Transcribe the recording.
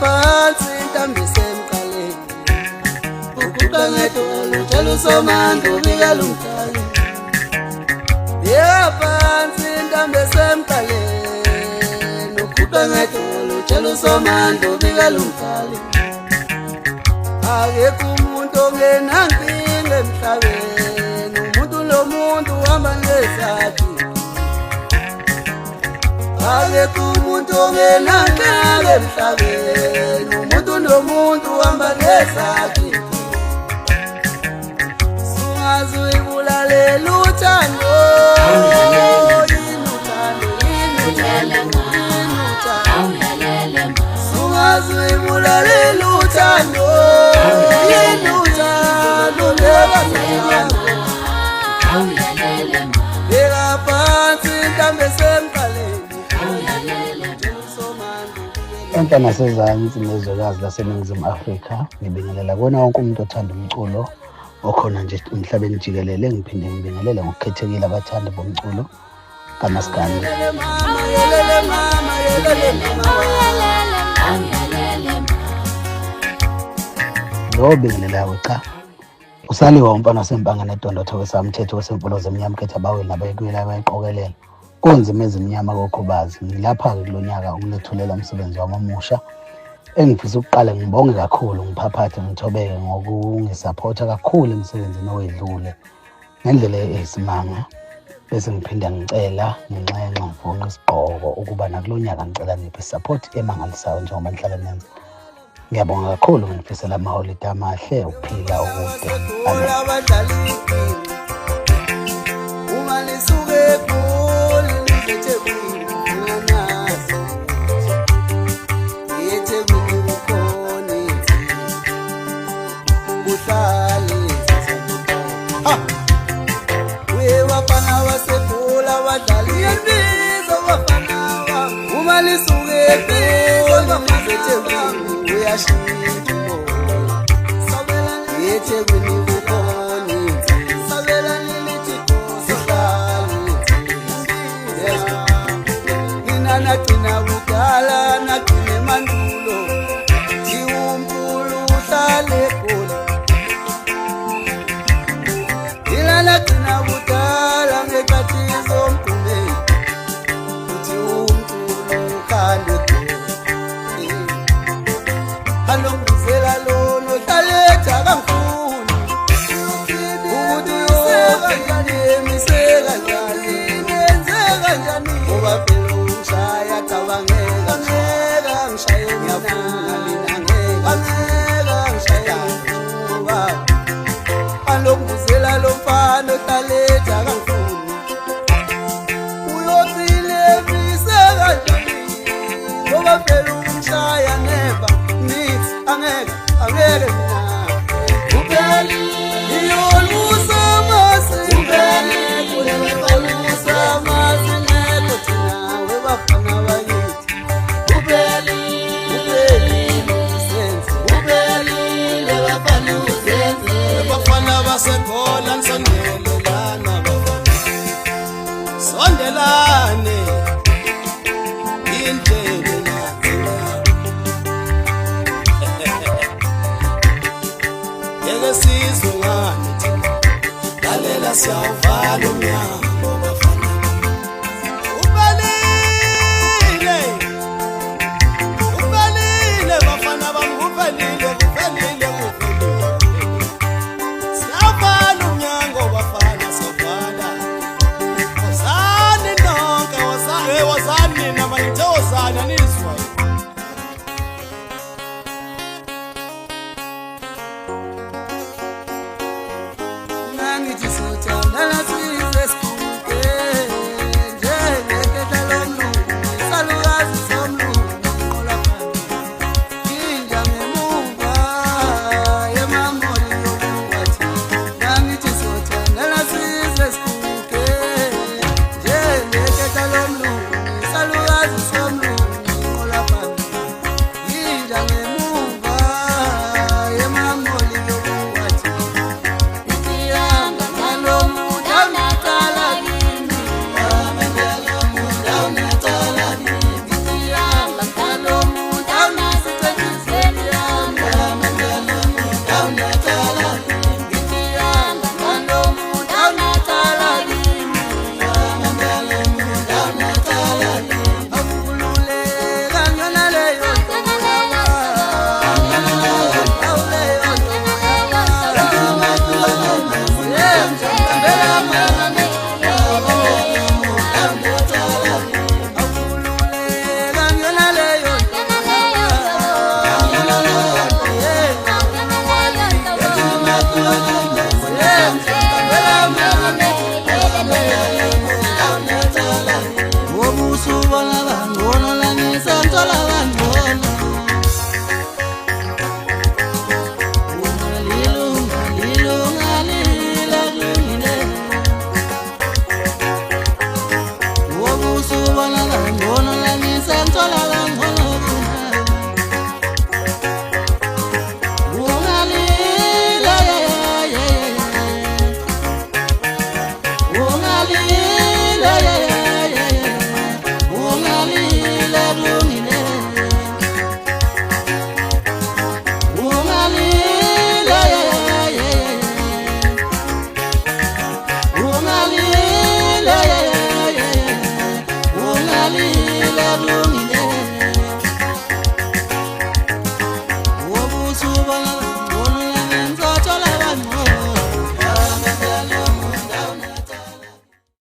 phansi intambi semqaleni uguqa ngedolo utshela uSomandla ubikela umdali. Bheka phansi intambi semqaleni uguqa ngedolo utshela uSomandla ubikela umdali. Akekho umuntu ongenankinga emhlabeni, umuntu nomuntu uhamba ngezakhe. Akekho umuntu ongenankinga emhlabeni, umuntu nomuntu uhamba ngezakhe. Sungaze uyibulalela uthando, yini uthando, yini uthando, yini uthando. Sungaze uyibulalela uthando, yini uthando, nebathando. Bheka phansi intambi semqaleni. Enhla nasezantsi nezwekazi laseNingizimu Afrika, ngibingelela kuwona wonke umuntu othanda umculo okhona nje emhlabeni jikelele. Ngiphinde ngibingelele ngokukhethekile abathandi bomculo kaMaskandi. Lo bingelelayo cha usaliwa umfana wasempanga nedondotho wesamthetho wesemfulo zemnyama khetha abaweli nabayekuyela abayiqokelela konzima ezimnyama kokhubazi. Ngilapha-ke kulonyaka ukunethulela umsebenzi wamamusha engifisa ukuqala ngibonge kakhulu, ngiphaphathe ngithobeke ngokungisaphotha kakhulu emsebenzini owedlule ngendlela eyisimanga, bese ngiphinda ngicela nginxenxa ngivunqa isigqoko ukuba nakulonyaka ngicela niphe support emangalisayo njengoba nihlala nenza. Ngiyabonga kakhulu, ngifisela amaholide amahle, ukuphila okude. Uma lisuke eGoli lizeThekwini nganazi, eThekwini kukhona inzima, kuhlala inzima. Uye wafana waseGoli abadlali yendiza wafana wami. Uma lisuke eGoli lizeThekwini uyashintsha umoya, eThekwini kukhona inzima. Sabelani lithi sihlala inzima. Mina nagcina kudala nagcina emandulo, thiwa umkhulu uhlala eGoli. Mina nagcina kudala ngekhathi zomgqumeni, kuthiwa umkhulu ukhanda eGoli. Alongizela lona ohlaletha kangifuni ukuthi uyoseka njani, emiseka njani, nenzeka njani, ngoba phela ungishaya cabangeka, ngeka ngishaye ngiyafuna mina, ngeka ngishaye ngoba alongizela lo mfana ohlaletha kangifuni uyothile, emiseka njani, ngoba phela ungishaya never. Angeke mina ubeli iyolusa masi, ubeli iyolusa masi ngeke thina webafana bakithi. Ubeli usenze, ubeli lebafana usenze, abafana baseGoli nisondelelana bafana, sondelane indlela sizungane thina lalela siyawuvala umnyango bafana. Ubelile bafana bami, ubelile siyavala umnyango bafana, siyavala. Wozani nonke, wozani nama nithe wozani anizwa. Ngithi sothandana size sikhuluke, njengekhetha lomlungu, isalukazi somlungu nqola phansi, inja ngemuva yemamoli yokuwathi. Ngithi sothandana size sikhuluke, njengekhetha lomlungu, isalukazi somlungu nqola phansi, inja ngemuva yemamoli yokuwathi. Ngiyanga ngalo kulungile